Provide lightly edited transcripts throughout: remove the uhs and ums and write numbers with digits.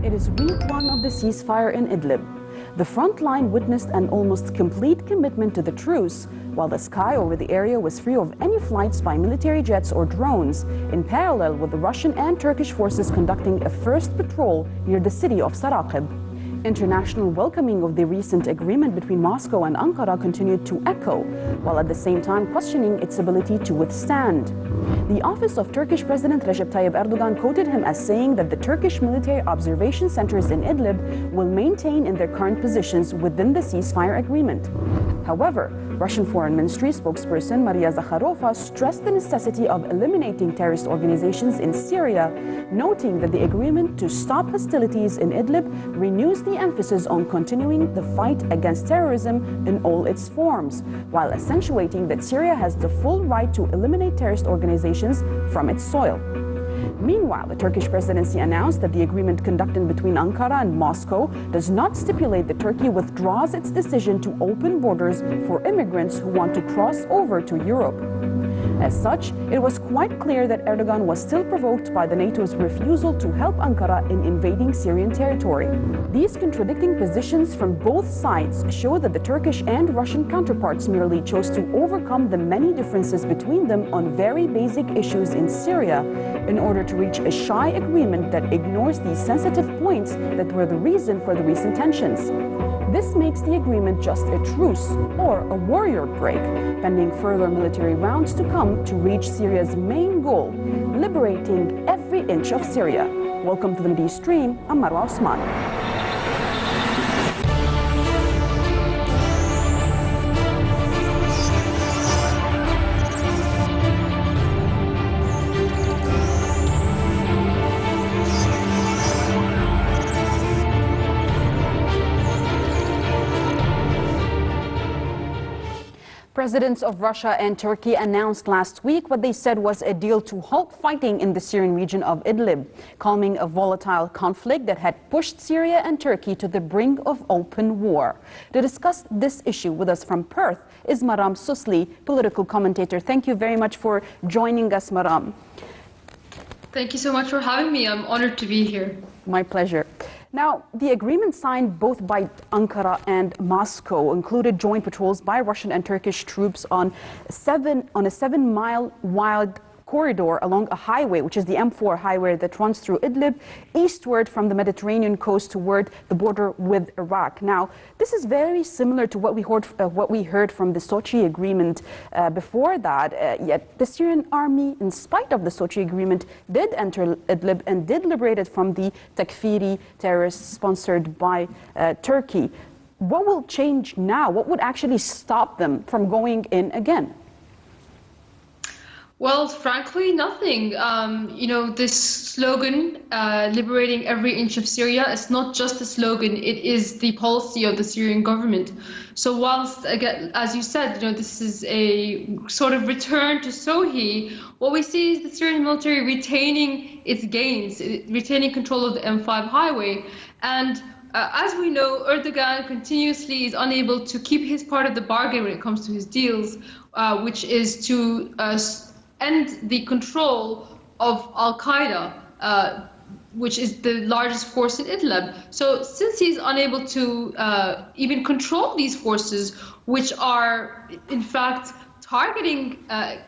It is week one of the ceasefire in Idlib. The front line witnessed an almost complete commitment to the truce, while the sky over the area was free of any flights by military jets or drones, in parallel with the Russian and Turkish forces conducting a first patrol near the city of Saraqib. International welcoming of the recent agreement between Moscow and Ankara continued to echo, while at the same time questioning its ability to withstand. The office of Turkish President Recep Tayyip Erdogan quoted him as saying that the Turkish military observation centers in Idlib will maintain in their current positions within the ceasefire agreement. However, Russian Foreign Ministry spokesperson Maria Zakharova stressed the necessity of eliminating terrorist organizations in Syria, noting that the agreement to stop hostilities in Idlib renews the emphasis on continuing the fight against terrorism in all its forms, while accentuating that Syria has the full right to eliminate terrorist organizations from its soil. Meanwhile, the Turkish presidency announced that the agreement conducted between Ankara and Moscow does not stipulate that Turkey withdraws its decision to open borders for immigrants who want to cross over to Europe. As such, it was quite clear that Erdogan was still provoked by the NATO's refusal to help Ankara in invading Syrian territory. These contradicting positions from both sides show that the Turkish and Russian counterparts merely chose to overcome the many differences between them on very basic issues in Syria in order to reach a shy agreement that ignores these sensitive points that were the reason for the recent tensions. This makes the agreement just a truce or a warrior break, pending further military rounds to come to reach Syria's main goal, liberating every inch of Syria. Welcome to the Mideastream. I'm Marwa Osman. Presidents of Russia and Turkey announced last week what they said was a deal to halt fighting in the Syrian region of Idlib, calming a volatile conflict that had pushed Syria and Turkey to the brink of open war. To discuss this issue with us from Perth is Maram Susli, political commentator. Thank you very much for joining us, Maram. Thank you so much for having me. I'm honored to be here. My pleasure. Now, the agreement signed both by Ankara and Moscow included joint patrols by Russian and Turkish troops on a 7-mile wide corridor along a highway, which is the M4 highway that runs through Idlib, eastward from the Mediterranean coast toward the border with Iraq. Now, this is very similar to what we heard from the Sochi agreement before that. Yet the Syrian army, in spite of the Sochi agreement, did enter Idlib and did liberate it from the Takfiri terrorists sponsored by Turkey. What will change now? What would actually stop them from going in again? Well, frankly, nothing. This slogan, liberating every inch of Syria, is not just a slogan, it is the policy of the Syrian government. So whilst, again, as you said, this is a sort of return to Sohi, what we see is the Syrian military retaining its gains, retaining control of the M5 highway. And as we know, Erdogan continuously is unable to keep his part of the bargain when it comes to his deals, which is to end the control of Al-Qaeda, which is the largest force in Idlib. So since he's unable to even control these forces, which are in fact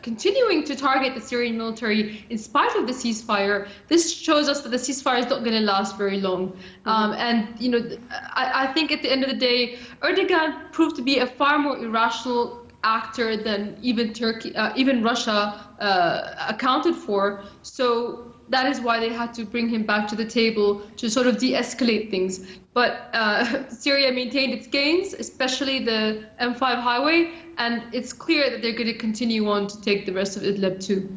continuing to target the Syrian military in spite of the ceasefire, this shows us that the ceasefire is not going to last very long. I think at the end of the day, Erdogan proved to be a far more irrational actor than even Russia accounted for. So that is why they had to bring him back to the table to sort of de-escalate things. But Syria maintained its gains, especially the M5 highway, and it's clear that they're going to continue on to take the rest of Idlib too.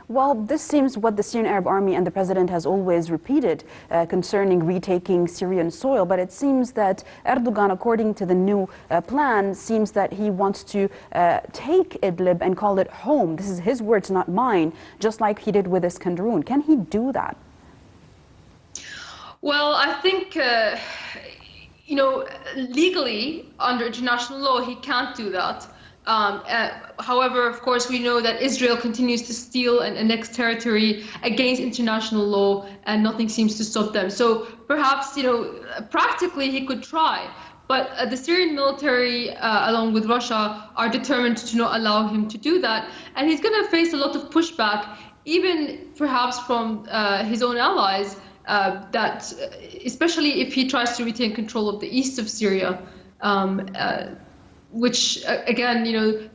Well, this seems what the Syrian Arab Army and the president has always repeated concerning retaking Syrian soil. But it seems that Erdogan, according to the new plan, seems that he wants to take Idlib and call it home. This is his words, not mine, just like he did with Iskenderun. Can he do that? Well, I think, legally, under international law, he can't do that. However, of course, we know that Israel continues to steal and annex territory against international law, and nothing seems to stop them. So perhaps, practically he could try. But the Syrian military, along with Russia, are determined to not allow him to do that. And he's going to face a lot of pushback, even perhaps from his own allies, that especially if he tries to retain control of the east of Syria, which, again,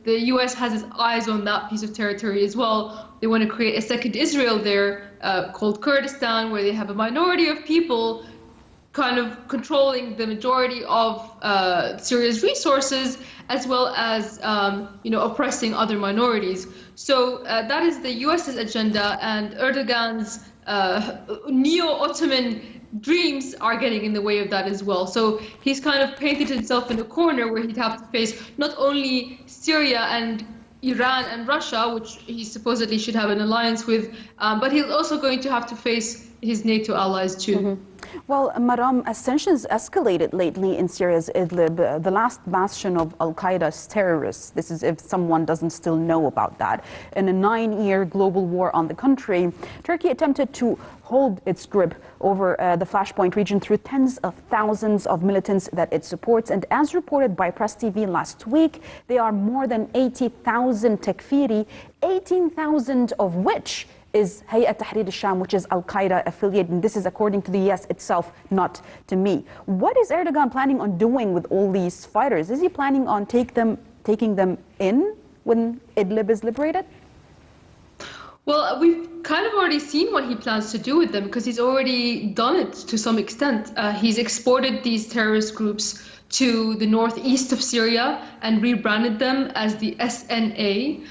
the US has its eyes on that piece of territory as well. They want to create a second Israel there called Kurdistan, where they have a minority of people kind of controlling the majority of Syria's resources, as well as oppressing other minorities. So that is the US's agenda, and Erdogan's neo-Ottoman dreams are getting in the way of that as well. So he's kind of painted himself in a corner where he'd have to face not only Syria and Iran and Russia, which he supposedly should have an alliance with, but he's also going to have to face his NATO allies too. Mm-hmm. Well, Maram, as tensions escalated lately in Syria's Idlib, the last bastion of Al-Qaeda's terrorists, this is if someone doesn't still know about that, in a 9-year global war on the country, Turkey attempted to hold its grip over the Flashpoint region through tens of thousands of militants that it supports. And as reported by Press TV last week, they are more than 80,000 Takfiri, 18,000 of which is Hayat Tahrir al-Sham, which is Al-Qaeda affiliate, and this is according to the US itself, not to me. What is Erdogan planning on doing with all these fighters? Is he planning on taking them in when Idlib is liberated? Well, we've kind of already seen what he plans to do with them, because he's already done it to some extent. He's exported these terrorist groups to the northeast of Syria and rebranded them as the SNA.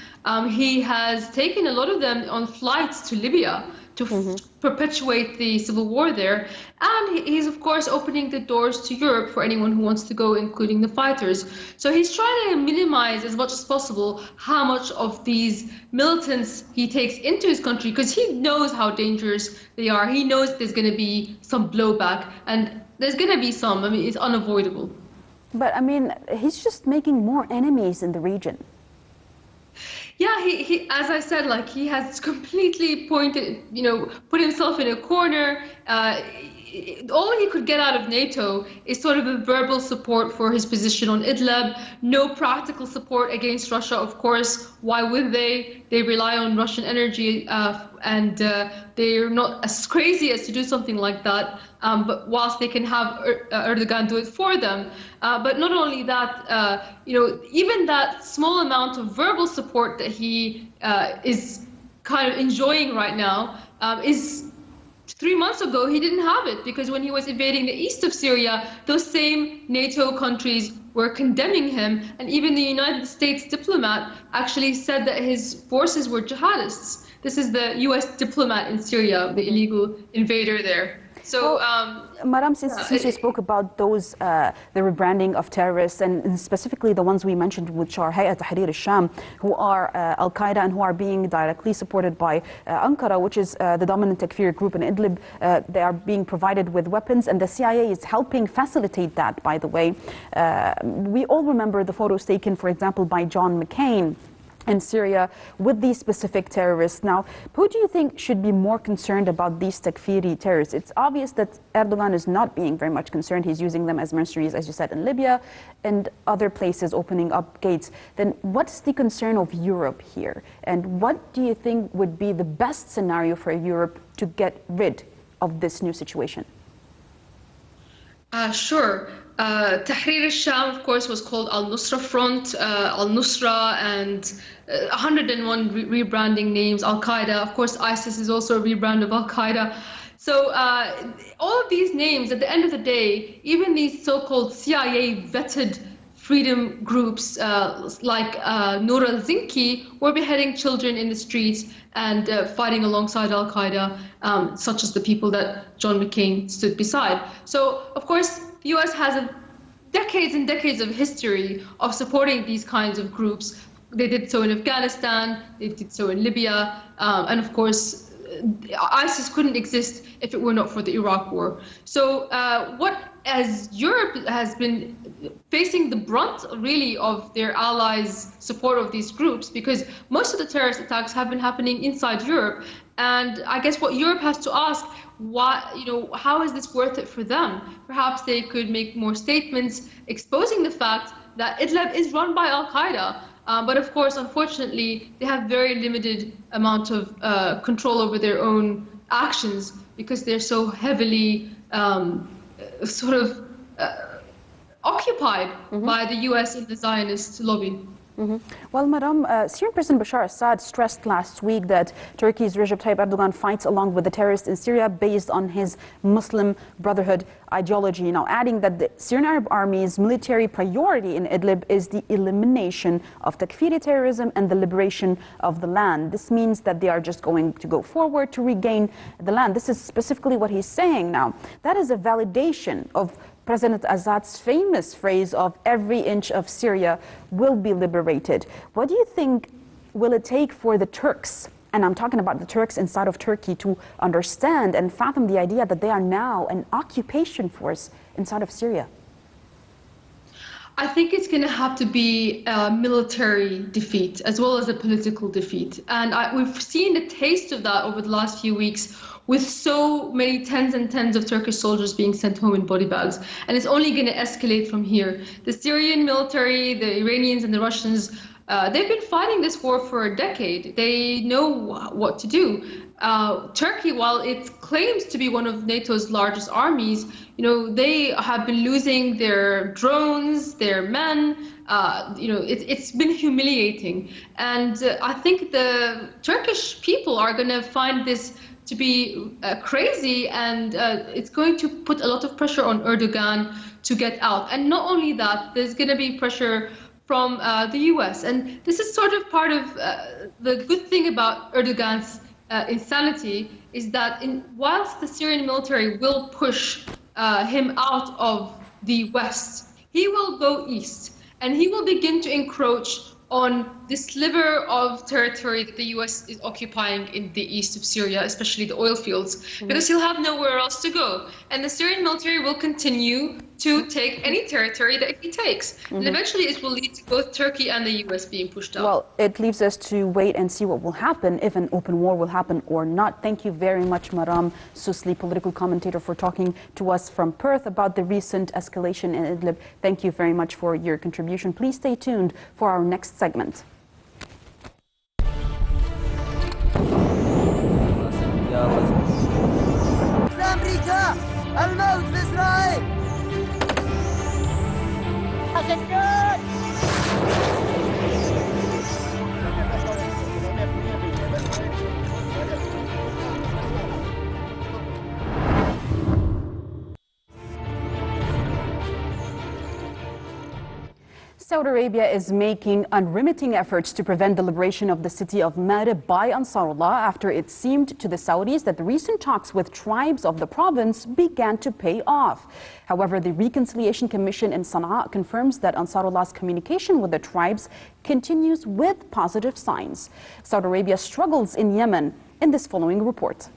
He has taken a lot of them on flights to Libya to perpetuate the civil war there. And he's, of course, opening the doors to Europe for anyone who wants to go, including the fighters. So he's trying to minimize as much as possible how much of these militants he takes into his country, because he knows how dangerous they are. He knows there's going to be some blowback, and there's going to be some. I mean, it's unavoidable. But, I mean, he's just making more enemies in the region. Yeah, he, as I said, like, he has completely put himself in a corner. All he could get out of NATO is sort of a verbal support for his position on Idlib, no practical support against Russia, of course. Why would they? They rely on Russian energy, and they're not as crazy as to do something like that. But whilst they can have Erdogan do it for them. But not only that, even that small amount of verbal support that he is kind of enjoying right now is 3 months ago, he didn't have it, because when he was invading the east of Syria, those same NATO countries were condemning him. And even the United States diplomat actually said that his forces were jihadists. This is the US diplomat in Syria, the illegal invader there. So, Maram, since you spoke about those, the rebranding of terrorists, and specifically the ones we mentioned, which are Hayat Tahrir al-Sham, who are Al-Qaeda and who are being directly supported by Ankara, which is the dominant Takfiri group in Idlib. They are being provided with weapons, and the CIA is helping facilitate that, by the way. We all remember the photos taken, for example, by John McCain in Syria with these specific terrorists. Now, who do you think should be more concerned about these Takfiri terrorists? It's obvious that Erdogan is not being very much concerned. He's using them as mercenaries, as you said, in Libya and other places, opening up gates. Then what's the concern of Europe here? And what do you think would be the best scenario for Europe to get rid of this new situation? Sure. Tahrir al-Sham, of course, was called Al-Nusra Front, Al-Nusra, and 101 rebranding names. Al-Qaeda, of course, ISIS is also a rebrand of Al-Qaeda. So all of these names, at the end of the day, even these so-called CIA-vetted freedom groups like Noor al-Zinki were beheading children in the streets and fighting alongside Al-Qaeda, such as the people that John McCain stood beside. So, of course, the US has decades and decades of history of supporting these kinds of groups. They did so in Afghanistan, they did so in Libya, and of course, ISIS couldn't exist if it were not for the Iraq war. So as Europe has been facing the brunt really of their allies' support of these groups, because most of the terrorist attacks have been happening inside Europe. And I guess what Europe has to ask, how is this worth it for them? Perhaps they could make more statements exposing the fact that Idlib is run by Al-Qaeda. But of course, unfortunately, they have very limited amount of control over their own actions because they're so heavily occupied by the US and the Zionist lobby. Well, Madam, Syrian President Bashar Assad stressed last week that Turkey's Recep Tayyip Erdogan fights along with the terrorists in Syria based on his Muslim Brotherhood ideology. Now, adding that the Syrian Arab Army's military priority in Idlib is the elimination of Takfiri terrorism and the liberation of the land. This means that they are just going to go forward to regain the land. This is specifically what he's saying now. That is a validation of President Assad's famous phrase of every inch of Syria will be liberated. What do you think will it take for the Turks, and I'm talking about the Turks inside of Turkey, to understand and fathom the idea that they are now an occupation force inside of Syria? I think it's going to have to be a military defeat as well as a political defeat. And we've seen the taste of that over the last few weeks with so many tens and tens of Turkish soldiers being sent home in body bags. And it's only going to escalate from here. The Syrian military, the Iranians and the Russians, they've been fighting this war for a decade. They know what to do. Turkey, while it claims to be one of NATO's largest armies, they have been losing their drones, their men. It's been humiliating. And I think the Turkish people are going to find this to be crazy, and it's going to put a lot of pressure on Erdogan to get out. And not only that, there's going to be pressure from the US. And this is sort of part of the good thing about Erdogan's insanity is that whilst the Syrian military will push him out of the West, he will go east and he will begin to encroach on this sliver of territory that the US is occupying in the east of Syria, especially the oil fields, because he'll have nowhere else to go. And the Syrian military will continue to take any territory that he takes. And eventually it will lead to both Turkey and the US being pushed out. Well, it leaves us to wait and see what will happen, if an open war will happen or not. Thank you very much, Maram Susli, political commentator, for talking to us from Perth about the recent escalation in Idlib. Thank you very much for your contribution. Please stay tuned for our next segment. أمريكا الموت لإسرائيل Saudi Arabia is making unremitting efforts to prevent the liberation of the city of Maarib by Ansarullah after it seemed to the Saudis that the recent talks with tribes of the province began to pay off. However, the Reconciliation Commission in Sana'a confirms that Ansarullah's communication with the tribes continues with positive signs. Saudi Arabia struggles in Yemen in this following report.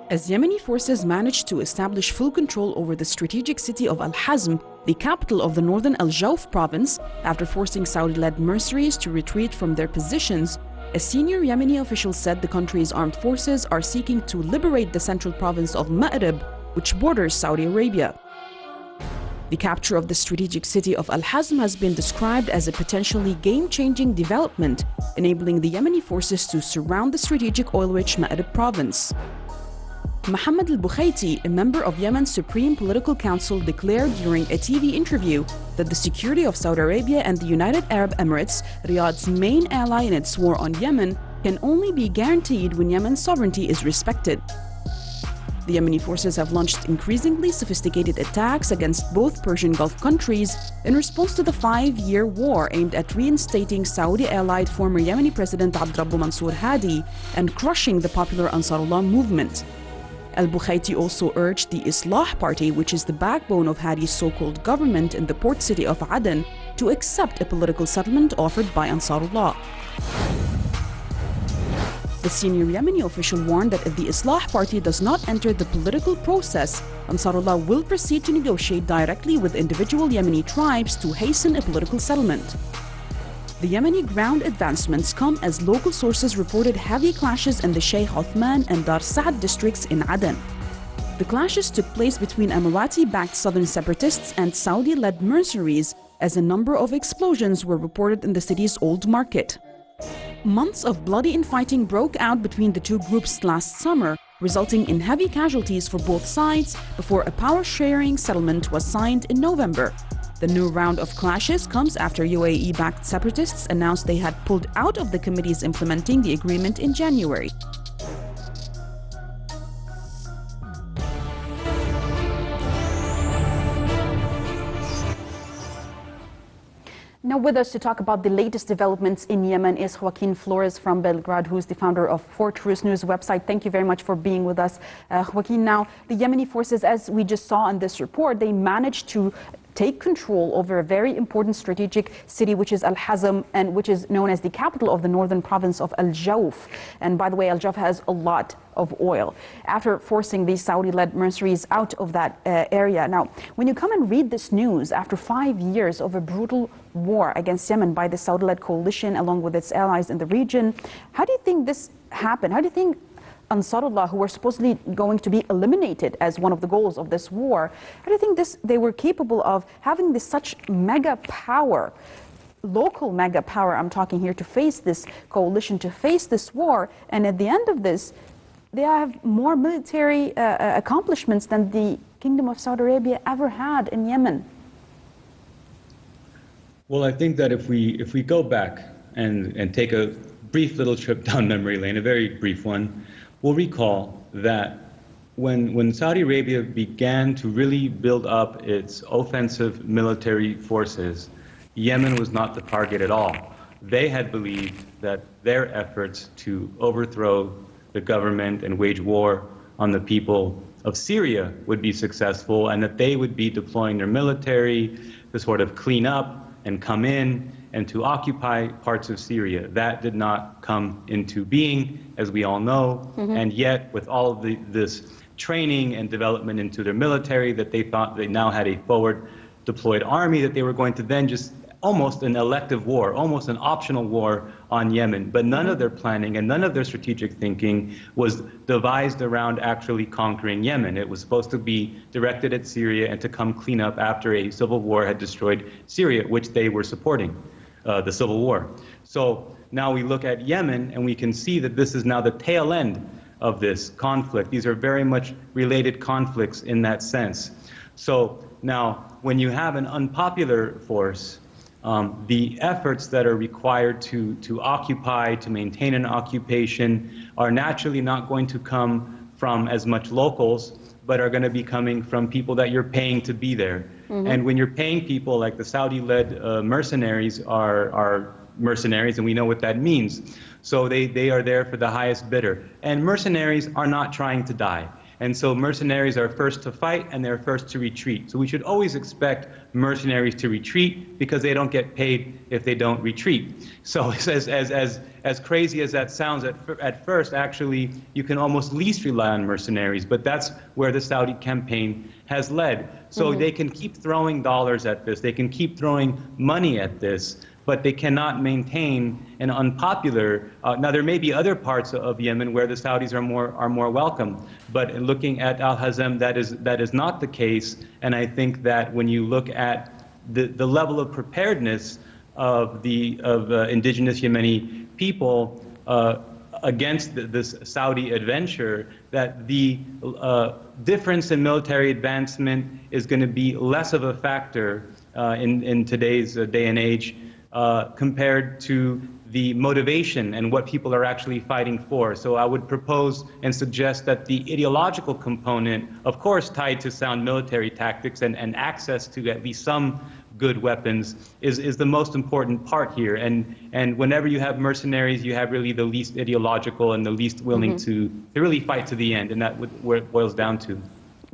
As Yemeni forces managed to establish full control over the strategic city of Al-Hazm, the capital of the northern Al-Jawf province, after forcing Saudi-led mercenaries to retreat from their positions, a senior Yemeni official said the country's armed forces are seeking to liberate the central province of Maarib, which borders Saudi Arabia. The capture of the strategic city of Al-Hazm has been described as a potentially game-changing development, enabling the Yemeni forces to surround the strategic oil-rich Maarib province. Mohammed al-Bukhaiti, a member of Yemen's Supreme Political Council, declared during a TV interview that the security of Saudi Arabia and the United Arab Emirates, Riyadh's main ally in its war on Yemen, can only be guaranteed when Yemen's sovereignty is respected. The Yemeni forces have launched increasingly sophisticated attacks against both Persian Gulf countries in response to the 5-year war aimed at reinstating Saudi-allied former Yemeni President Abdrabbu Mansour Hadi and crushing the popular Ansarullah movement. Al-Bukhaiti also urged the Islah Party, which is the backbone of Hadi's so-called government in the port city of Aden, to accept a political settlement offered by Ansarullah. The senior Yemeni official warned that if the Islah Party does not enter the political process, Ansarullah will proceed to negotiate directly with individual Yemeni tribes to hasten a political settlement. The Yemeni ground advancements come as local sources reported heavy clashes in the Sheikh Othman and Dar Saad districts in Aden. The clashes took place between Emirati-backed southern separatists and Saudi-led mercenaries, as a number of explosions were reported in the city's old market. Months of bloody infighting broke out between the two groups last summer, resulting in heavy casualties for both sides before a power-sharing settlement was signed in November. The new round of clashes comes after UAE-backed separatists announced they had pulled out of the committees implementing the agreement in January. Now with us to talk about the latest developments in Yemen is Joaquin Flores from Belgrade, who's the founder of Fortress News website. Thank you very much for being with us. Joaquin, now the Yemeni forces, as we just saw in this report, they managed to take control over a very important strategic city, which is Al-Hazm, and which is known as the capital of the northern province of Al-Jawf. And by the way, Al-Jawf has a lot of oil. After forcing these Saudi-led mercenaries out of that area. Now, when you come and read this news, after 5 years of a brutal war against Yemen by the Saudi-led coalition, along with its allies in the region, how do you think this happened? How do you think Ansarullah, who were supposedly going to be eliminated as one of the goals of this war, how do you think they were capable of having this such mega power, local mega power, I'm talking here, to face this coalition, to face this war, and at the end of this, they have more military accomplishments than the Kingdom of Saudi Arabia ever had in Yemen? Well, I think that if we go back and take a brief little trip down memory lane, a very brief one, we'll recall that when Saudi Arabia began to really build up its offensive military forces, Yemen was not the target at all. They had believed that their efforts to overthrow the government and wage war on the people of Syria would be successful, and that they would be deploying their military to sort of clean up and come in and to occupy parts of Syria. That did not come into being, as we all know, and yet with all of this training and development into their military, that they thought they now had a forward deployed army, that they were going to then just almost an elective war, almost an optional war on Yemen. But none of their planning and none of their strategic thinking was devised around actually conquering Yemen. It was supposed to be directed at Syria and to come clean up after a civil war had destroyed Syria, which they were supporting, the civil war. So now we look at Yemen and we can see that this is now the tail end of this conflict. These are very much related conflicts in that sense. So now when you have an unpopular force, the efforts that are required to occupy, to maintain an occupation, are naturally not going to come from as much locals, but are going to be coming from people that you're paying to be there. And when you're paying people, like the Saudi-led mercenaries are mercenaries, and we know what that means. So they are there for the highest bidder. And mercenaries are not trying to die. And so mercenaries are first to fight and they're first to retreat. So we should always expect mercenaries to retreat because they don't get paid if they don't retreat. So as crazy as that sounds at first, actually, you can almost least rely on mercenaries. But that's where the Saudi campaign has led. So they can keep throwing dollars at this. They can keep throwing money at this. But they cannot maintain an unpopular. Now there may be other parts of Yemen where the Saudis are more welcome, but looking at Al-Hazm, that is not the case. And I think that when you look at the level of preparedness of indigenous Yemeni people against this Saudi adventure, that the difference in military advancement is going to be less of a factor in today's day and age. Compared to the motivation and what people are actually fighting for. So I would propose and suggest that the ideological component, of course tied to sound military tactics and access to at least some good weapons, is the most important part here. And whenever you have mercenaries, you have really the least ideological and the least willing to really fight to the end, and that's where it boils down to.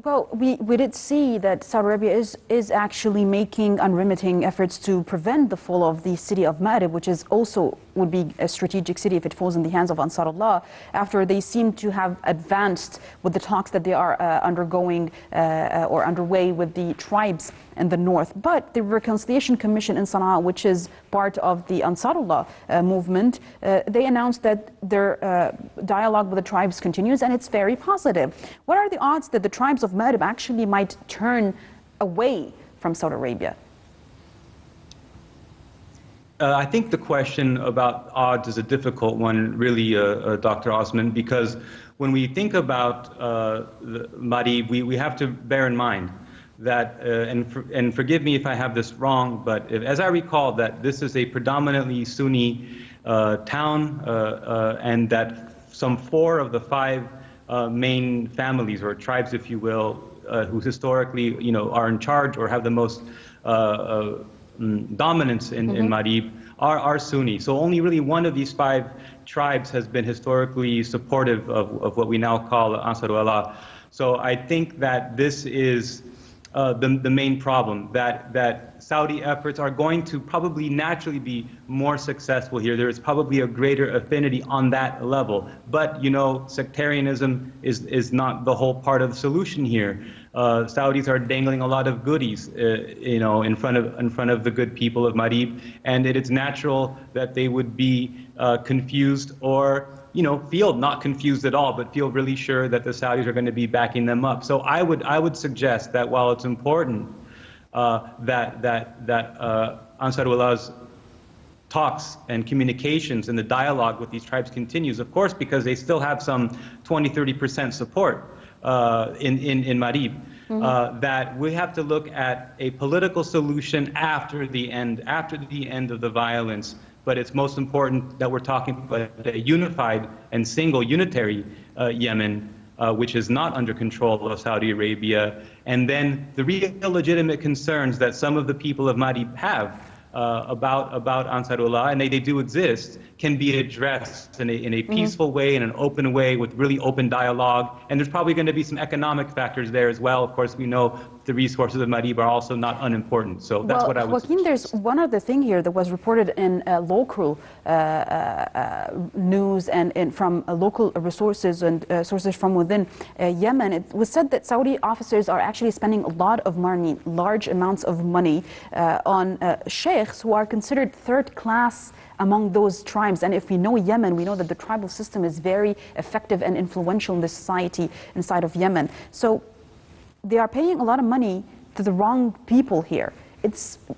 Well, we did see that Saudi Arabia is actually making unremitting efforts to prevent the fall of the city of Maarib, which is also would be a strategic city if it falls in the hands of Ansarullah, after they seem to have advanced with the talks that they are undergoing or underway with the tribes in the north. But the Reconciliation Commission in Sana'a, which is part of the Ansarullah movement, they announced that their dialogue with the tribes continues, and it's very positive. What are the odds that the tribes of Maarib actually might turn away from Saudi Arabia? I think the question about odds is a difficult one, really, Dr. Osman, because when we think about Maarib, we have to bear in mind that, and forgive me if I have this wrong, but as I recall, that this is a predominantly Sunni town, and that some 4 of the 5 main families or tribes, if you will, who historically, are in charge or have the most dominance in Maarib are Sunni. So only really one of these 5 tribes has been historically supportive of what we now call Ansarullah. So I think that this is the main problem, that Saudi efforts are going to probably naturally be more successful here. There is probably a greater affinity on that level. But, sectarianism is not the whole part of the solution here. Saudis are dangling a lot of goodies, in front of the good people of Maarib, and it is natural that they would be confused or feel not confused at all, but feel really sure that the Saudis are going to be backing them up. So I would suggest that while it's important that Ansarullah's talks and communications and the dialogue with these tribes continues, of course, because they still have some 20–30% support in Maarib, that we have to look at a political solution after the end of the violence. But it's most important that we're talking about a unified and single unitary Yemen, which is not under control of Saudi Arabia. And then the real legitimate concerns that some of the people of Maarib have about Ansarullah, and they do exist, can be addressed in a peaceful way, in an open way, with really open dialogue. And there's probably going to be some economic factors there as well. Of course, we know the resources of Maarib are also not unimportant. So that's what I would Joaquin, there's one other thing here that was reported in local news and from local resources and sources from within Yemen. It was said that Saudi officers are actually spending a lot of money, large amounts of money, on sheikhs who are considered third class among those tribes. And if we know Yemen, we know that the tribal system is very effective and influential in the society inside of Yemen. So they are paying a lot of money to the wrong people here.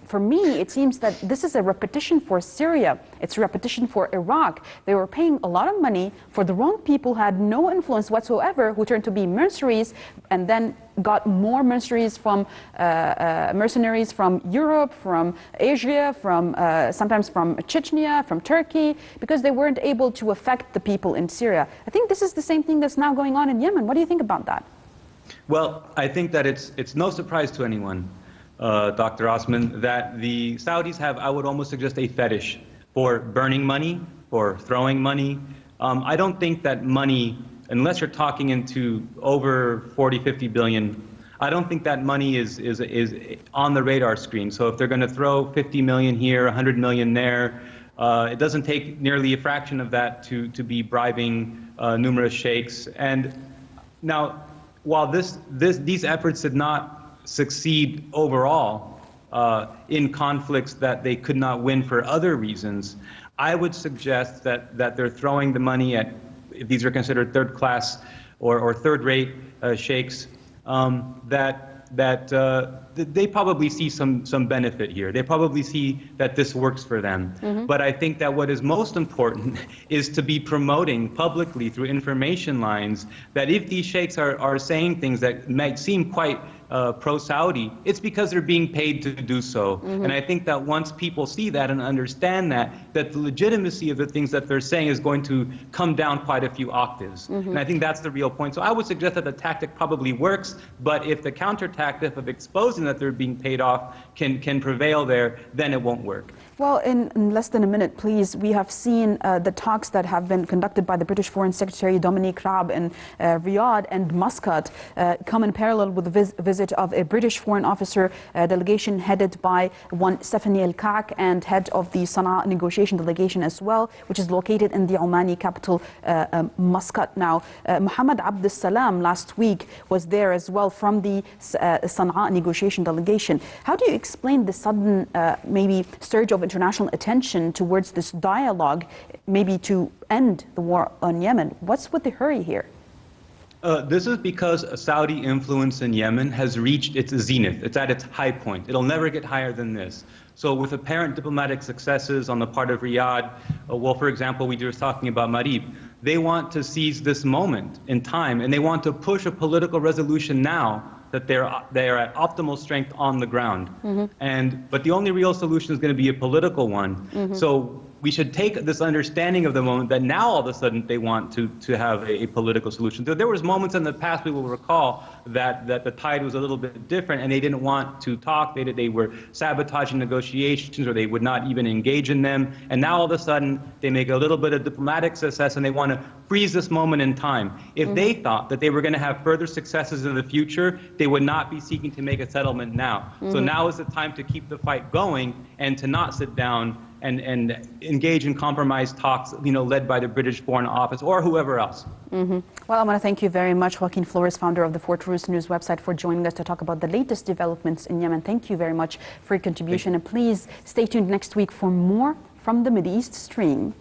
For me, it seems that this is a repetition for Syria. It's a repetition for Iraq. They were paying a lot of money for the wrong people who had no influence whatsoever, who turned to be mercenaries, and then got more mercenaries from Europe, from Asia, sometimes from Chechnya, from Turkey, because they weren't able to affect the people in Syria. I think this is the same thing that's now going on in Yemen. What do you think about that? Well, I think that it's no surprise to anyone, Dr. Osman, that the Saudis have, I would almost suggest, a fetish for burning money, for throwing money. I don't think that money, unless you're talking into over 40–50 billion, I don't think that money is on the radar screen. So if they're going to throw 50 million here, 100 million there, it doesn't take nearly a fraction of that to be bribing numerous sheikhs. And now, while these efforts did not succeed overall in conflicts that they could not win for other reasons, I would suggest that they're throwing the money at, if these are considered third class or third-rate sheikhs, that they probably see some benefit here. They probably see that this works for them. But I think that what is most important is to be promoting publicly through information lines that if these sheikhs are saying things that might seem quite pro-Saudi, it's because they're being paid to do so. And I think that once people see that and understand that the legitimacy of the things that they're saying is going to come down quite a few octaves. And I think that's the real point. So I would suggest that the tactic probably works, but if the counter tactic of exposing that they're being paid off can prevail there, then it won't work. Well, in less than a minute, please, we have seen the talks that have been conducted by the British Foreign Secretary Dominic Raab in Riyadh and Muscat come in parallel with the visit of a British foreign officer delegation headed by one Stephanie El-Kak and head of the Sana'a negotiation delegation as well, which is located in the Omani capital, Muscat. Now, Mohammed Abdus Salam last week was there as well from the Sana'a negotiation delegation. How do you explain the sudden maybe surge of international attention towards this dialogue, maybe to end the war on Yemen? What's with the hurry here? This is because Saudi influence in Yemen has reached its zenith. It's at its high point. It'll never get higher than this. So with apparent diplomatic successes on the part of Riyadh, well, for example, we were talking about Maarib, they want to seize this moment in time, and they want to push a political resolution now that they're at optimal strength on the ground. But the only real solution is going to be a political one. So we should take this understanding of the moment that now all of a sudden they want to have a political solution. There was moments in the past, we will recall, that the tide was a little bit different and they didn't want to talk. They were sabotaging negotiations, or they would not even engage in them. And now all of a sudden they make a little bit of diplomatic success and they want to freeze this moment in time. If they thought that they were going to have further successes in the future, they would not be seeking to make a settlement now. So now is the time to keep the fight going and to not sit down and engage in compromise talks, led by the British Foreign Office or whoever else. Well, I want to thank you very much, Joaquin Flores, founder of the Fortress News website, for joining us to talk about the latest developments in Yemen. Thank you very much for your contribution. And please stay tuned next week for more from the Mideastream.